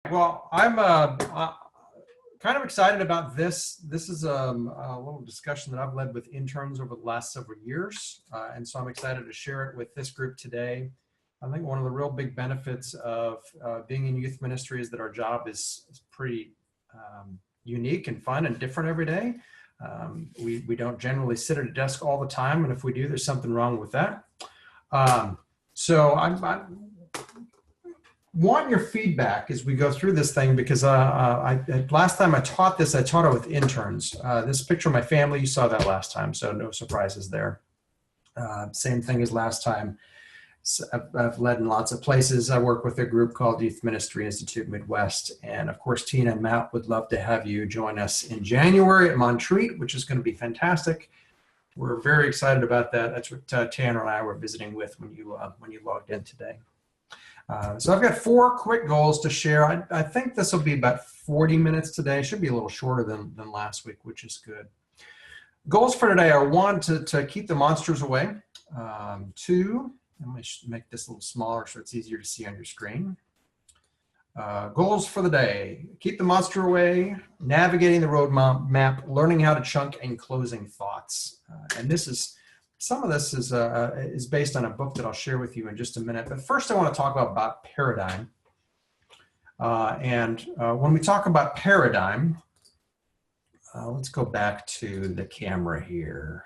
Well, I'm kind of excited about this. This is a little discussion that I've led with interns over the last several years. And so I'm excited to share it with this group today. I think one of the real big benefits of being in youth ministry is that our job is pretty unique and fun and different every day. We don't generally sit at a desk all the time. And if we do, there's something wrong with that. So I want your feedback as we go through this thing, because last time I taught this, I taught it with interns. This picture of my family, you saw that last time, so no surprises there. Same thing as last time. So I've led in lots of places. I work with a group called Youth Ministry Institute Midwest. And of course, Tina and Matt would love to have you join us in January at Montreat, which is going to be fantastic. We're very excited about that. That's what Tanner and I were visiting with when you logged in today. So I've got 4 quick goals to share. I think this will be about 40 minutes today. It should be a little shorter than last week, which is good. Goals for today are 1, to keep the monsters away. 2, I'm going to make this a little smaller so it's easier to see on your screen. Goals for the day: keep the monster away, navigating the road map, learning how to chunk, and closing thoughts. And some of this is based on a book that I'll share with you in just a minute. But first I want to talk about paradigm. When we talk about paradigm, let's go back to the camera here.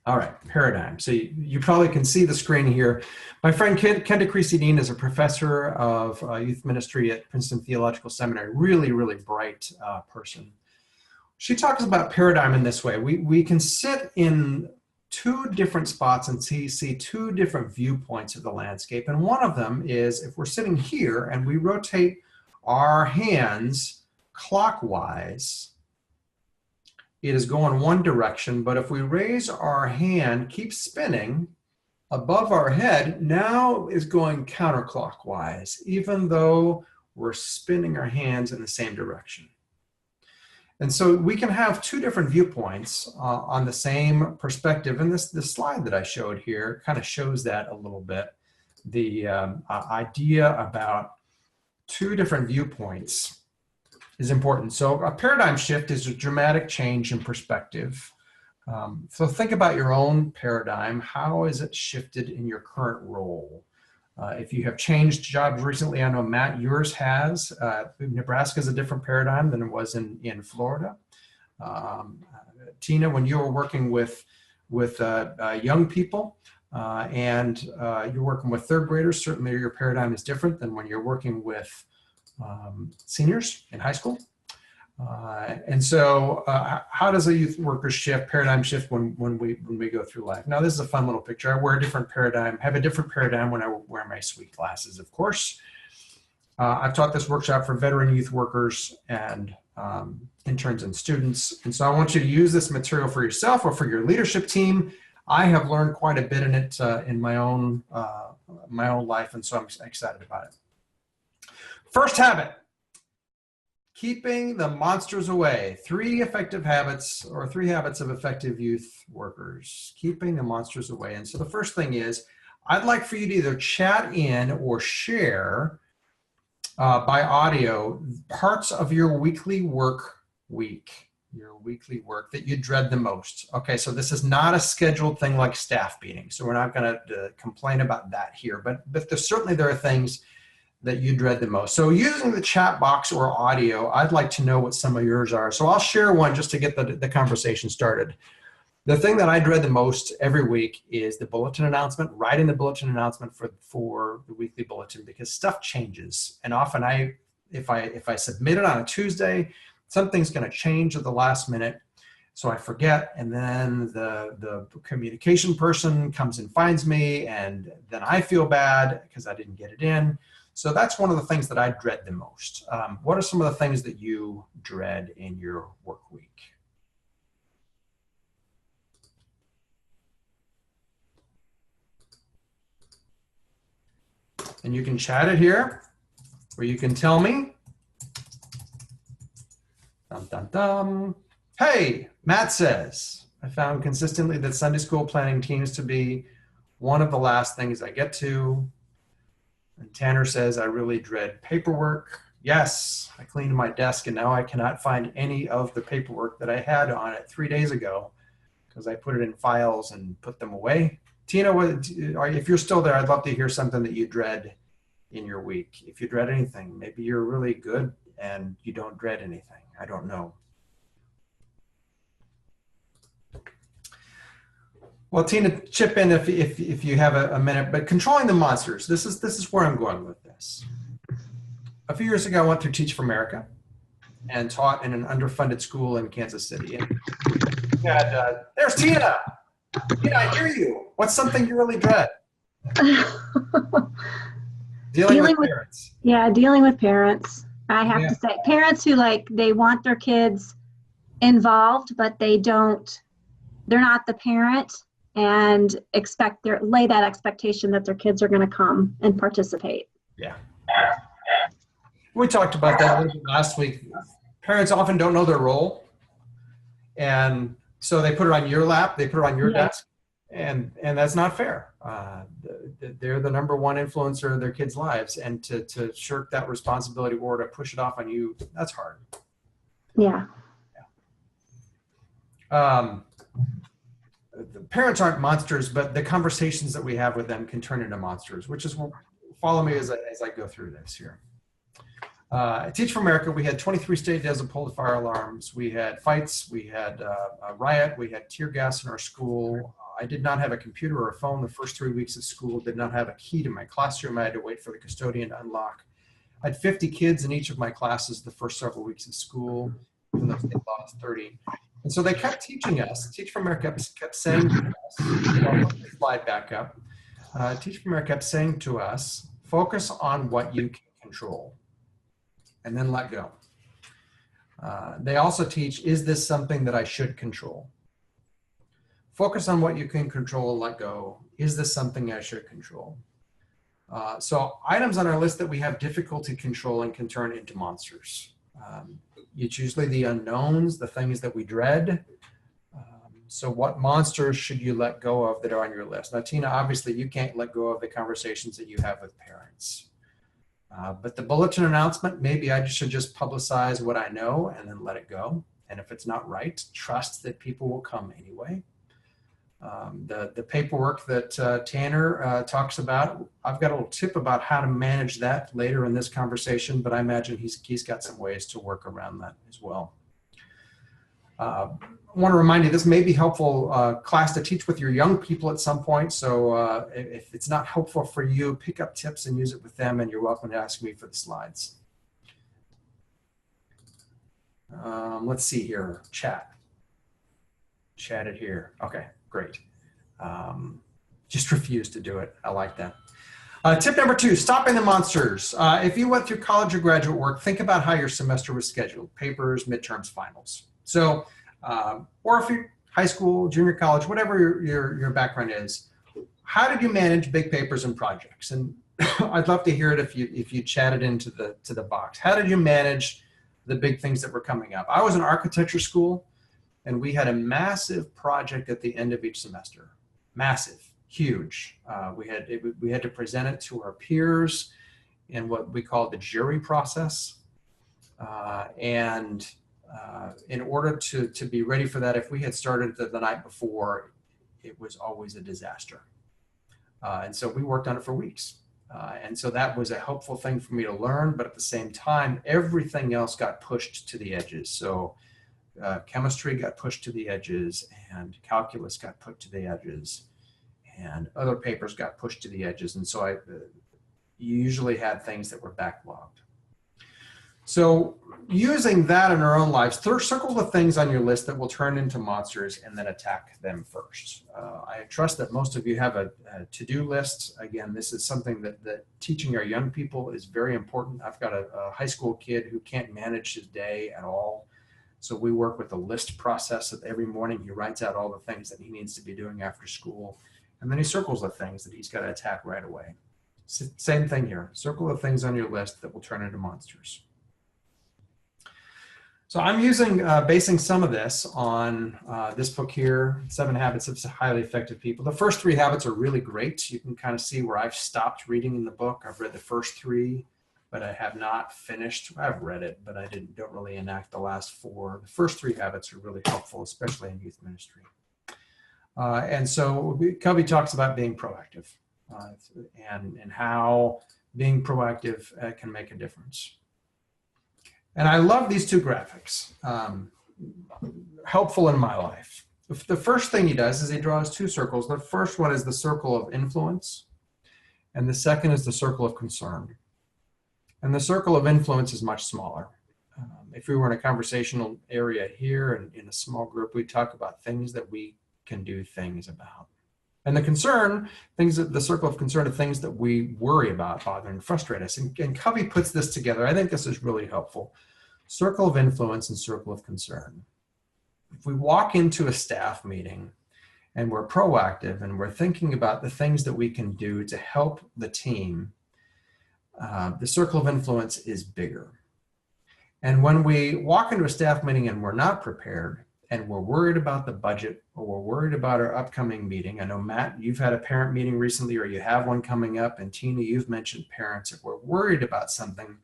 All right, paradigm. So you probably can see the screen here. My friend Kenda Creasy-Dean is a professor of youth ministry at Princeton Theological Seminary. Really, really bright person. She talks about paradigm in this way. We can sit in 2 different spots and see 2 different viewpoints of the landscape. And one of them is if we're sitting here and we rotate our hands clockwise, it is going one direction. But if we raise our hand, keep spinning above our head, now is going counterclockwise, even though we're spinning our hands in the same direction. And so we can have 2 different viewpoints on the same perspective. And this slide that I showed here kind of shows that a little bit. The idea about 2 different viewpoints is important. So a paradigm shift is a dramatic change in perspective. So think about your own paradigm. How is it shifted in your current role? If you have changed jobs recently, I know Matt, yours has. Nebraska is a different paradigm than it was in Florida. Tina, when you were working with young people and you're working with 3rd graders, certainly your paradigm is different than when you're working with seniors in high school. And so how does a youth worker paradigm shift when we go through life? Now, this is a fun little picture. I wear a different paradigm, have a different paradigm when I wear my sweet glasses, of course. I've taught this workshop for veteran youth workers and interns and students. And so I want you to use this material for yourself or for your leadership team. I have learned quite a bit in it in my own life, and so I'm excited about it. First habit: keeping the monsters away. 3 effective habits, or 3 habits of effective youth workers. Keeping the monsters away. And so the first thing is, I'd like for you to either chat in or share by audio parts of your weekly work week, your weekly work that you dread the most. Okay, so this is not a scheduled thing like staff meeting, so we're not going to complain about that here, but certainly there are things that you dread the most. So using the chat box or audio, I'd like to know what some of yours are. So I'll share one just to get the conversation started. The thing that I dread the most every week is the bulletin announcement, writing the bulletin announcement for the weekly bulletin, because stuff changes. And often if I submit it on a Tuesday, something's going to change at the last minute. So I forget, and then the communication person comes and finds me, and then I feel bad because I didn't get it in. So that's one of the things that I dread the most. What are some of the things that you dread in your work week? And you can chat it here, or you can tell me. Dum, dum, dum. Hey, Matt says, I found consistently that Sunday school planning teams to be one of the last things I get to. And Tanner says, I really dread paperwork. Yes, I cleaned my desk and now I cannot find any of the paperwork that I had on it 3 days ago because I put it in files and put them away. Tina, if you're still there, I'd love to hear something that you dread in your week. If you dread anything, maybe you're really good and you don't dread anything. I don't know. Well, Tina, chip in if you have a minute, but controlling the monsters, this is where I'm going with this. A few years ago, I went through Teach for America and taught in an underfunded school in Kansas City. And there's Tina. Tina, I hear you. What's something you really dread? Dealing with parents. Yeah, dealing with parents. I have to say, parents who they want their kids involved, but they're not the parent and lay that expectation that their kids are going to come and participate. Yeah. We talked about that a little bit last week. Parents often don't know their role. And so they put it on your lap, they put it on your desk, and that's not fair. They're the number one influencer in their kids' lives, and to shirk that responsibility or to push it off on you, that's hard. Yeah. The parents aren't monsters, but the conversations that we have with them can turn into monsters, which is, follow me as I go through this here. At Teach for America, we had 23 state desert pulled fire alarms. We had fights. We had a riot. We had tear gas in our school. I did not have a computer or a phone the first 3 weeks of school. Did not have a key to my classroom. I had to wait for the custodian to unlock. I had 50 kids in each of my classes the first several weeks of school, even though state law is 30. And so they kept teaching us. Teach for America kept saying to us, slide back up. Teach for America kept saying to us, focus on what you can control, and then let go. They also teach, is this something that I should control? Focus on what you can control and let go. Is this something I should control? So items on our list that we have difficulty controlling can turn into monsters. It's usually the unknowns, the things that we dread. So what monsters should you let go of that are on your list? Now, Tina, obviously you can't let go of the conversations that you have with parents. But the bulletin announcement, maybe I should just publicize what I know and then let it go. And if it's not right, trust that people will come anyway. The paperwork that Tanner talks about, I've got a little tip about how to manage that later in this conversation, but I imagine he's got some ways to work around that as well. I want to remind you, this may be helpful class to teach with your young people at some point. So if it's not helpful for you, pick up tips and use it with them, and you're welcome to ask me for the slides. Let's see here, chat it here. Okay, great. Just refuse to do it. I like that. Tip number 2, stopping the monsters. If you went through college or graduate work, think about how your semester was scheduled, papers, midterms, finals. So, or if you're high school, junior college, whatever your background is, how did you manage big papers and projects? And I'd love to hear it if you chatted into the box. How did you manage the big things that were coming up? I was in architecture school, and we had a massive project at the end of each semester. Massive, huge. We had to present it to our peers in what we call the jury process. In order to be ready for that, if we had started the night before, it was always a disaster. And so we worked on it for weeks. And so that was a helpful thing for me to learn, but at the same time, everything else got pushed to the edges. So chemistry got pushed to the edges, and calculus got put to the edges, and other papers got pushed to the edges. And so you usually had things that were backlogged. So using that in our own lives, circle the things on your list that will turn into monsters and then attack them first. I trust that most of you have a to-do list. Again, this is something that teaching our young people is very important. I've got a high school kid who can't manage his day at all. So we work with a list process that every morning he writes out all the things that he needs to be doing after school. And then he circles the things that he's got to attack right away. Same thing here. Circle the things on your list that will turn into monsters. So I'm basing some of this on this book here, 7 Habits of Highly Effective People. The first 3 habits are really great. You can kind of see where I've stopped reading in the book. I've read the first 3, but I have not finished. I've read it, but I don't really enact the last 4. The first 3 habits are really helpful, especially in youth ministry. And so Covey talks about being proactive and how being proactive can make a difference. And I love these 2 graphics, helpful in my life. The first thing he does is he draws 2 circles. The first one is the circle of influence, and the second is the circle of concern. And the circle of influence is much smaller. If we were in a conversational area here and in a small group, we talk about things that we can do things about. And the concern, the circle of concern are things that we worry about, bother, and frustrate us. And Covey puts this together. I think this is really helpful. Circle of influence and circle of concern. If we walk into a staff meeting and we're proactive and we're thinking about the things that we can do to help the team, the circle of influence is bigger. And when we walk into a staff meeting and we're not prepared, and we're worried about the budget, or we're worried about our upcoming meeting. I know, Matt, you've had a parent meeting recently, or you have one coming up, and Tina, you've mentioned parents. If we're worried about something,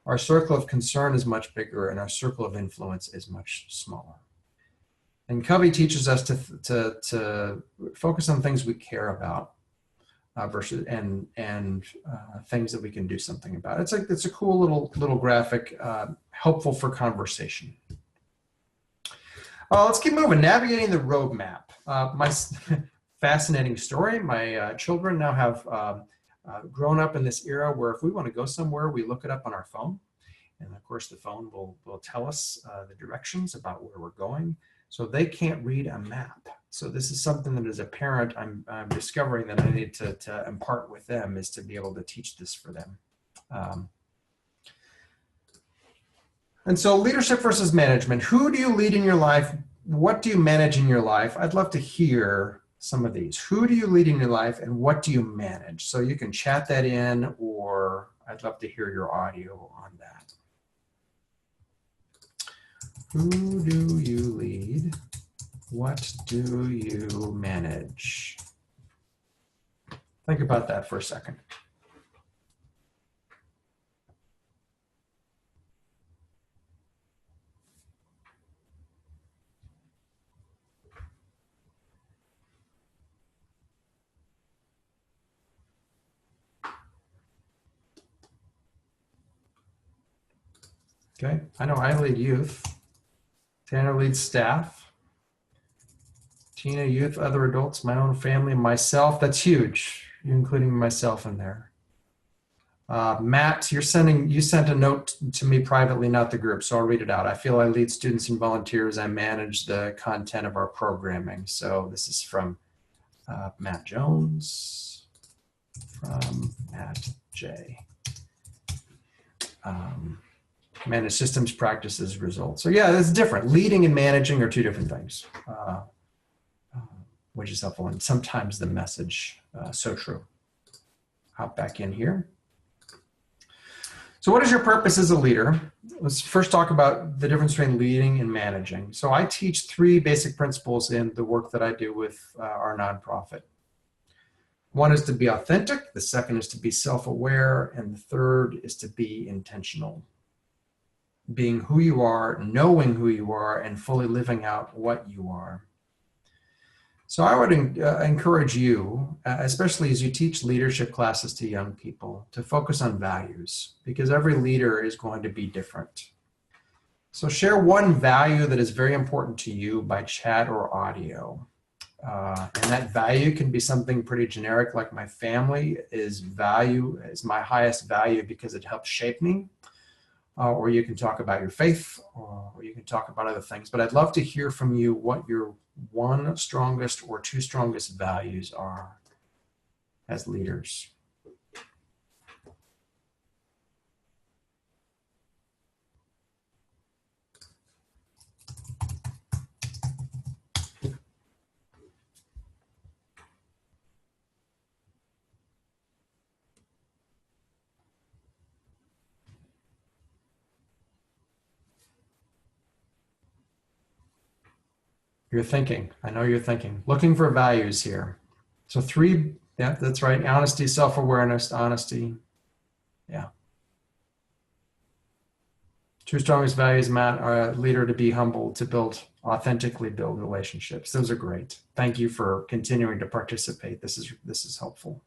our circle of concern is much bigger and our circle of influence is much smaller. And Covey teaches us to focus on things we care about versus things that we can do something about. It's a cool little graphic, helpful for conversation. Let's keep moving. Navigating the roadmap. My fascinating story. My children now have grown up in this era where if we want to go somewhere, we look it up on our phone. And of course, the phone will tell us the directions about where we're going. So they can't read a map. So this is something that as a parent, I'm discovering that I need to impart with them, is to be able to teach this for them. And so leadership versus management. Who do you lead in your life? What do you manage in your life? I'd love to hear some of these. Who do you lead in your life and what do you manage? So you can chat that in, or I'd love to hear your audio on that. Who do you lead? What do you manage? Think about that for a second. Okay, I know I lead youth. Tanner leads staff. Tina, youth, other adults, my own family, myself. That's huge. You're including myself in there. Matt, you sent a note to me privately, not the group, so I'll read it out. I feel I lead students and volunteers. I manage the content of our programming. So this is from Matt Jones, from Matt J. Manage systems, practices, results. So yeah, that's different. Leading and managing are 2 different things, which is helpful. And sometimes the message, so true. Hop back in here. So what is your purpose as a leader? Let's first talk about the difference between leading and managing. So I teach 3 basic principles in the work that I do with our nonprofit. One is to be authentic. The second is to be self-aware. And the third is to be intentional. Being who you are, knowing who you are, and fully living out what you are. So I would encourage you, especially as you teach leadership classes to young people, to focus on values, because every leader is going to be different. So share one value that is very important to you by chat or audio. And that value can be something pretty generic, like my family is my highest value because it helps shape me. Or you can talk about your faith, or you can talk about other things. But I'd love to hear from you what your 1 strongest or 2 strongest values are as leaders. You're thinking. I know you're thinking. Looking for values here. So 3, yeah, that's right. Honesty, self-awareness, honesty. Yeah. Two strongest values, Matt, are a leader to be humble, to authentically build relationships. Those are great. Thank you for continuing to participate. This is helpful.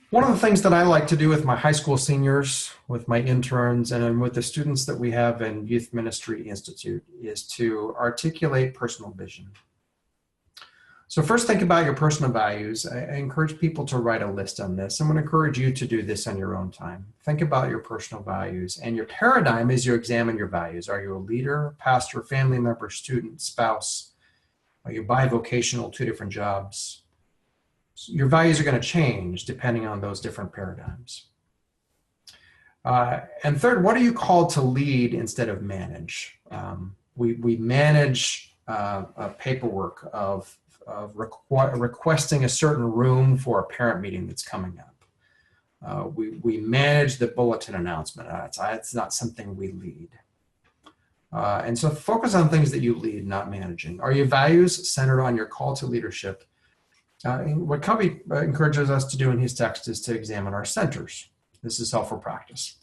One of the things that I like to do with my high school seniors, with my interns, and with the students that we have in Youth Ministry Institute is to articulate personal vision. So first, think about your personal values. I encourage people to write a list on this. I'm going to encourage you to do this on your own time. Think about your personal values and your paradigm as you examine your values. Are you a leader, pastor, family member, student, spouse? Are you bivocational, 2 different jobs? Your values are going to change depending on those different paradigms. And third, what are you called to lead instead of manage? We manage paperwork of requesting a certain room for a parent meeting that's coming up. We manage the bulletin announcement. It's not something we lead. And so focus on things that you lead, not managing. Are your values centered on your call to leadership? What Covey encourages us to do in his text is to examine our centers. This is helpful practice.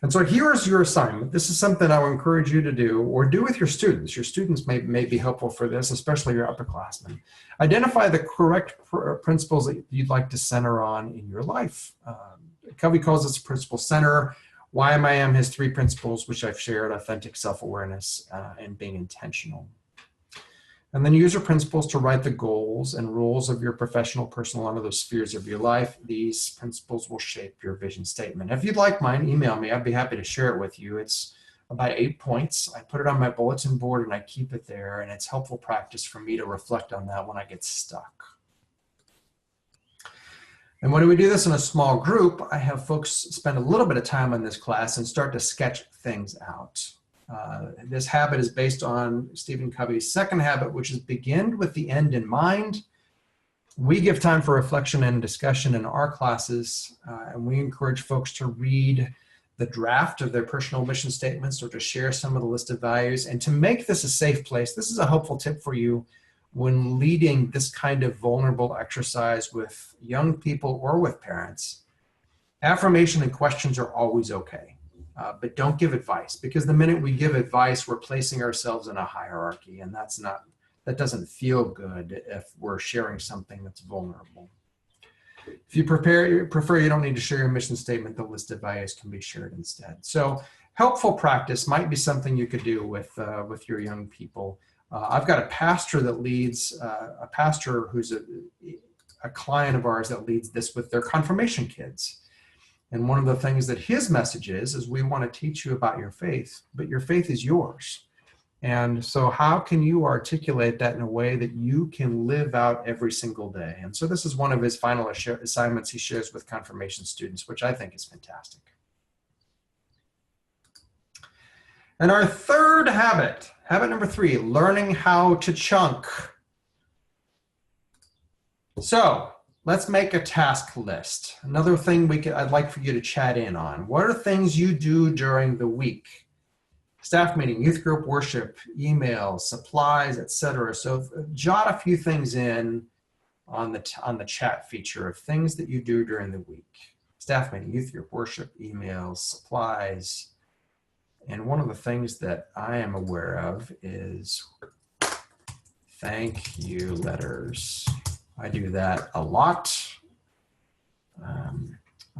And so here's your assignment. This is something I would encourage you to do or do with your students. Your students may be helpful for this, especially your upperclassmen. Identify the correct principles that you'd like to center on in your life. Covey calls this a principle center. YMIM has 3 principles, which I've shared: authentic self-awareness and being intentional. And then use your principles to write the goals and rules of your professional, personal, and other spheres of your life. These principles will shape your vision statement. If you'd like mine, email me. I'd be happy to share it with you. It's about 8 points. I put it on my bulletin board and I keep it there, and it's helpful practice for me to reflect on that when I get stuck. And when we do this in a small group, I have folks spend a little bit of time on this class and start to sketch things out. This habit is based on Stephen Covey's second habit, which is begin with the end in mind. We give time for reflection and discussion in our classes, and we encourage folks to read the draft of their personal mission statements or to share some of the list of values. And to make this a safe place, this is a helpful tip for you when leading this kind of vulnerable exercise with young people or with parents. Affirmation and questions are always okay. But don't give advice, because the minute we give advice, we're placing ourselves in a hierarchy, and that doesn't feel good if we're sharing something that's vulnerable. If you prefer, you don't need to share your mission statement. The list of values can be shared instead. So helpful practice might be something you could do with your young people. I've got a pastor that leads, a pastor who's a client of ours that leads this with their confirmation kids. And one of the things that his message is we want to teach you about your faith, but your faith is yours. And so how can you articulate that in a way that you can live out every single day? And so this is one of his final assignments he shares with confirmation students, which I think is fantastic. And our third habit number 3, learning how to chunk. So let's make a task list. Another thing I'd like for you to chat in on. What are things you do during the week? Staff meeting, youth group worship, emails, supplies, etc. So jot a few things in on the chat feature of things that you do during the week. Staff meeting, youth group worship, emails, supplies. And one of the things that I am aware of is thank you letters. I do that a lot.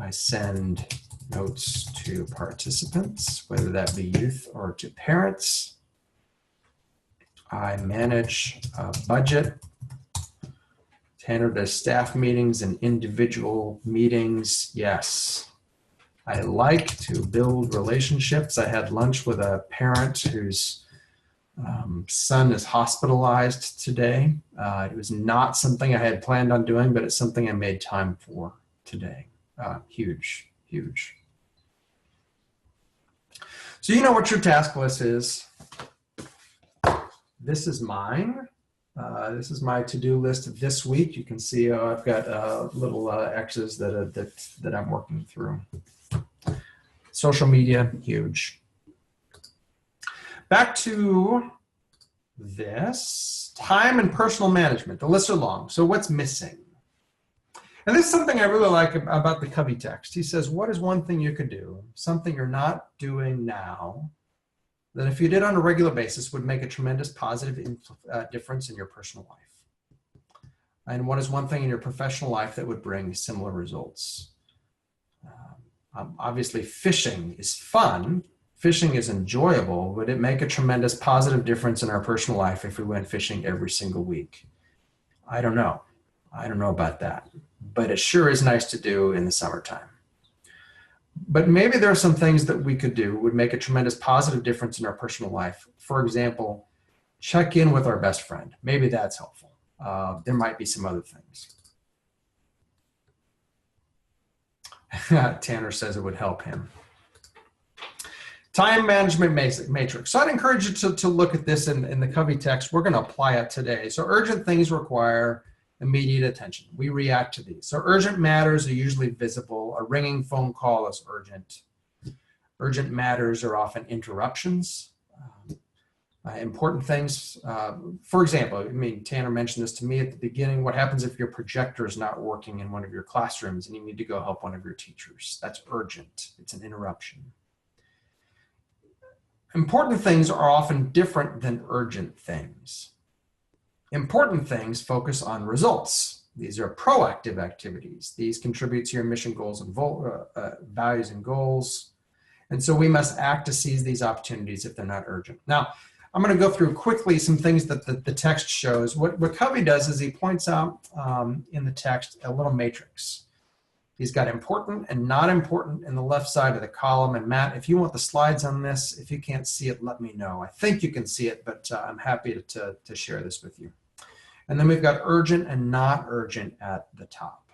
I send notes to participants, whether that be youth or to parents. I manage a budget, handle staff meetings and individual meetings. Yes. I like to build relationships. I had lunch with a parent whose son is hospitalized today. It was not something I had planned on doing, but it's something I made time for today. Huge, huge. So you know what your task list is. This is mine. This is my to-do list this week. You can see I've got little X's that I'm working through. Social media, huge. Back to this, time and personal management. The lists are long, so what's missing? And this is something I really like about the Covey text. He says, what is one thing you could do, something you're not doing now, that if you did on a regular basis would make a tremendous positive difference in your personal life? And what is one thing in your professional life that would bring similar results? Obviously, fishing is fun. Fishing is enjoyable. Would it make a tremendous positive difference in our personal life if we went fishing every single week? I don't know. I don't know about that. But it sure is nice to do in the summertime. But maybe there are some things that we could do would make a tremendous positive difference in our personal life. For example, check in with our best friend. Maybe that's helpful. There might be some other things. Tanner says it would help him. Time management matrix. So I'd encourage you to look at this in the Covey text. We're going to apply it today. So urgent things require immediate attention. We react to these. So urgent matters are usually visible. A ringing phone call is urgent. Urgent matters are often interruptions. Important things, for example, I mean, Tanner mentioned this to me at the beginning. What happens if your projector is not working in one of your classrooms and you need to go help one of your teachers? That's urgent. It's an interruption. Important things are often different than urgent things. Important things focus on results. These are proactive activities. These contribute to your mission goals and values and goals. And so we must act to seize these opportunities if they're not urgent. Now, I'm going to go through quickly some things that the text shows. What Covey does is he points out in the text a little matrix. He's got important and not important in the left side of the column. And Matt, if you want the slides on this, if you can't see it, let me know. I think you can see it, but I'm happy to share this with you. And then we've got urgent and not urgent at the top.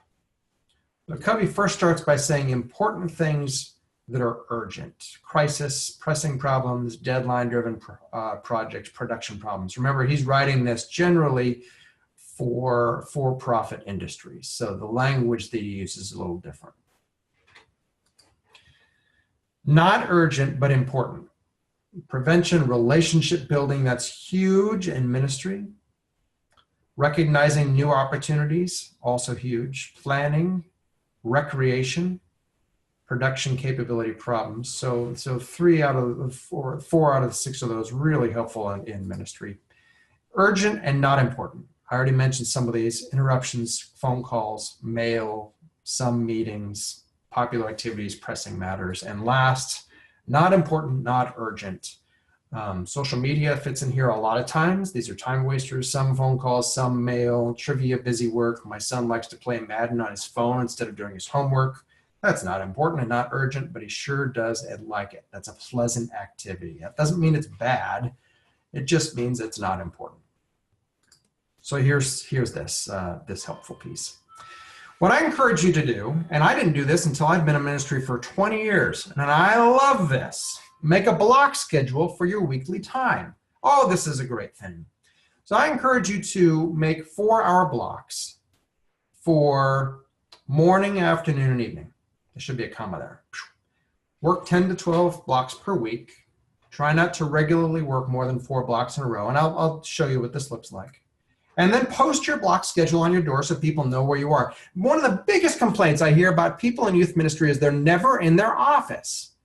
But Covey first starts by saying important things that are urgent: crisis, pressing problems, deadline-driven projects, production problems. Remember, he's writing this generally for-profit industries, so the language that he uses is a little different. Not urgent, but important. Prevention, relationship building, that's huge in ministry. Recognizing new opportunities, also huge. Planning, recreation, production capability problems. So 4 out of the 6 of those really helpful in ministry. Urgent and not important. I already mentioned some of these: interruptions, phone calls, mail, some meetings, popular activities, pressing matters. And last, not important, not urgent. Social media fits in here a lot of times. These are time wasters: some phone calls, some mail, trivia, busy work. My son likes to play Madden on his phone instead of doing his homework. That's not important and not urgent, but he sure does like it. That's a pleasant activity. That doesn't mean it's bad. It just means it's not important. So here's this helpful piece. What I encourage you to do, and I didn't do this until I've been in ministry for 20 years, and I love this: make a block schedule for your weekly time. Oh, this is a great thing. So I encourage you to make 4-hour blocks for morning, afternoon, and evening. There should be a comma there. Work 10 to 12 blocks per week. Try not to regularly work more than 4 blocks in a row, and I'll show you what this looks like. And then post your block schedule on your door so people know where you are. One of the biggest complaints I hear about people in youth ministry is they're never in their office.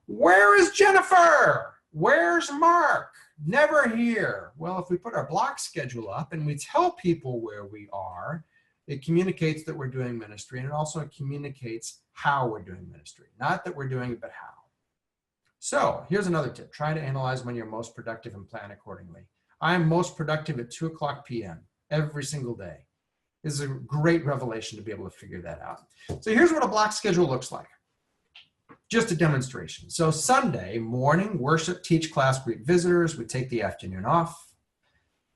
Where is Jennifer? Where's Mark? Never here. Well, if we put our block schedule up and we tell people where we are, it communicates that we're doing ministry, and it also communicates how we're doing ministry. Not that we're doing it, but how. So here's another tip. Try to analyze when you're most productive and plan accordingly. I'm most productive at 2:00 p.m. every single day. This is a great revelation to be able to figure that out. So here's what a block schedule looks like. Just a demonstration. So Sunday morning, worship, teach, class, greet visitors. We take the afternoon off.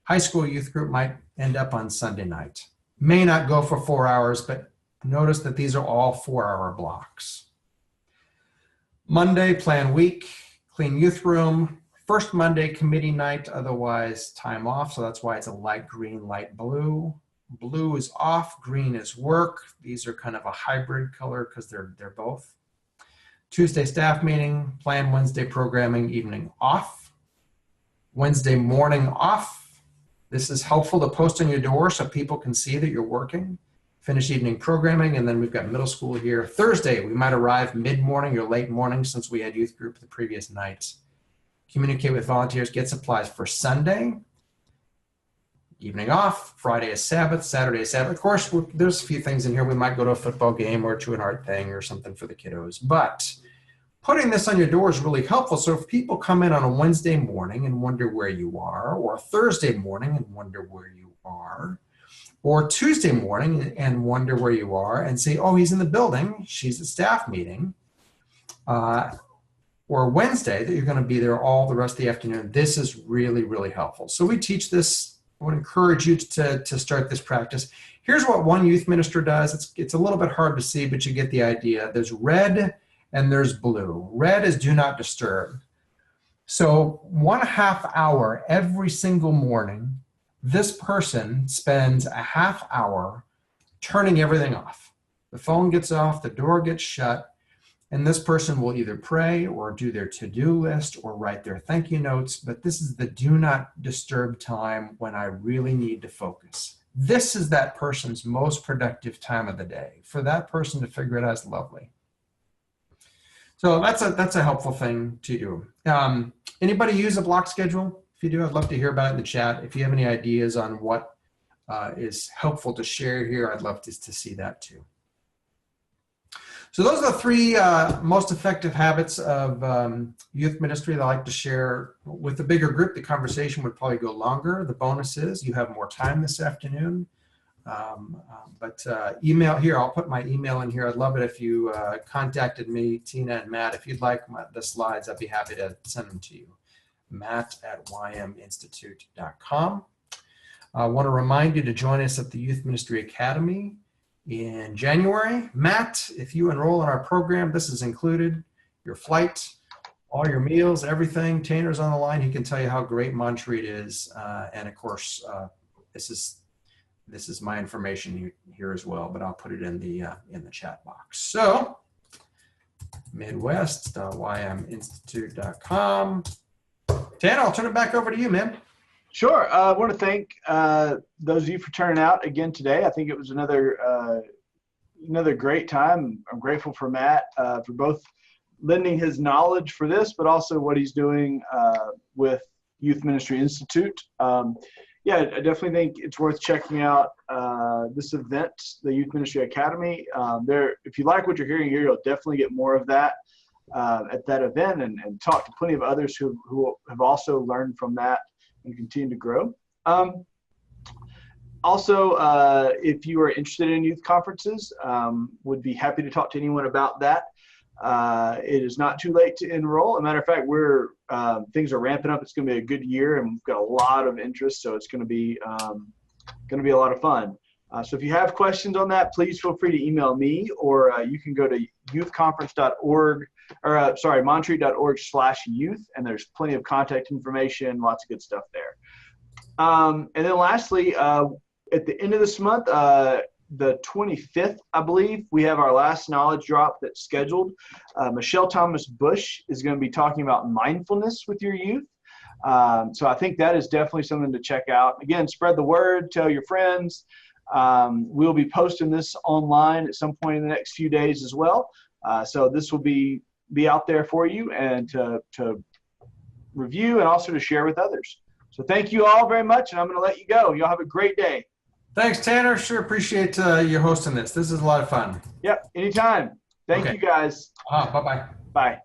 High school youth group might end up on Sunday night. May not go for 4 hours, but notice that these are all 4-hour blocks. Monday, plan week, clean youth room. First Monday, committee night, otherwise time off. So that's why it's a light green, light blue. Blue is off, green is work. These are kind of a hybrid color because they're both. Tuesday staff meeting, plan Wednesday programming, evening off. Wednesday morning off. This is helpful to post on your door so people can see that you're working. finish evening programming, and then we've got middle school here. Thursday, we might arrive mid-morning or late morning since we had youth group the previous night. Communicate with volunteers, get supplies for Sunday. Evening off. Friday is Sabbath. Saturday is Sabbath. Of course, there's a few things in here. We might go to a football game or to an art thing or something for the kiddos. But putting this on your door is really helpful. So if people come in on a Wednesday morning and wonder where you are, or a Thursday morning and wonder where you are, or Tuesday morning and wonder where you are and say, oh, he's in the building, she's at staff meeting, or Wednesday that you're going to be there all the rest of the afternoon, this is really, really helpful. So we teach this. I would encourage you to start this practice. Here's what one youth minister does. It's a little bit hard to see, but you get the idea. There's red and there's blue. Red is do not disturb. So 1/2 hour every single morning, this person spends a half hour turning everything off. The phone gets off, the door gets shut, and this person will either pray or do their to-do list or write their thank you notes, but this is the do not disturb time when I really need to focus. This is that person's most productive time of the day. For that person to figure it out is lovely. So that's a helpful thing to do. Anybody use a block schedule? If you do, I'd love to hear about it in the chat. If you have any ideas on what is helpful to share here, I'd love to see that too. So those are the 3 most effective habits of youth ministry that I like to share. With the bigger group, the conversation would probably go longer. The bonus is you have more time this afternoon. But email here, I'll put my email in here. I'd love it if you contacted me, Tina and Matt. If you'd like the slides, I'd be happy to send them to you. Matt@yminstitute.com. I want to remind you to join us at the Youth Ministry Academy in January. Matt, if you enroll in our program, this is included. Your flight, all your meals, everything. Tanner's on the line. He can tell you how great Montreat is. And of course, this is my information here as well, but I'll put it in the chat box. So midwest.yminstitute.com. Tanner, I'll turn it back over to you, man. Sure. I want to thank those of you for turning out again today. I think it was another great time. I'm grateful for Matt for both lending his knowledge for this, but also what he's doing with Youth Ministry Institute. Yeah, I definitely think it's worth checking out this event, the Youth Ministry Academy. If you like what you're hearing here, you'll definitely get more of that at that event, and talk to plenty of others who have also learned from that and continue to grow. Also, if you are interested in youth conferences, would be happy to talk to anyone about that. It is not too late to enroll. As a matter of fact, things are ramping up. It's going to be a good year, and we've got a lot of interest, so it's going to be a lot of fun. So if you have questions on that, please feel free to email me, or you can go to youthconference.org, or montreat.org/youth, and there's plenty of contact information, lots of good stuff there. And then lastly, at the end of this month, the 25th, I believe, we have our last knowledge drop that's scheduled. Michelle Thomas Bush is going to be talking about mindfulness with your youth. So I think that is definitely something to check out. Again, spread the word, tell your friends. We'll be posting this online at some point in the next few days as well. So this will be out there for you, and to review, and also to share with others. So thank you all very much, and I'm going to let you go. Y'all have a great day. Thanks, Tanner. Sure appreciate you hosting this. This is a lot of fun. Yep, anytime. Thank you, guys. Bye-bye. Bye.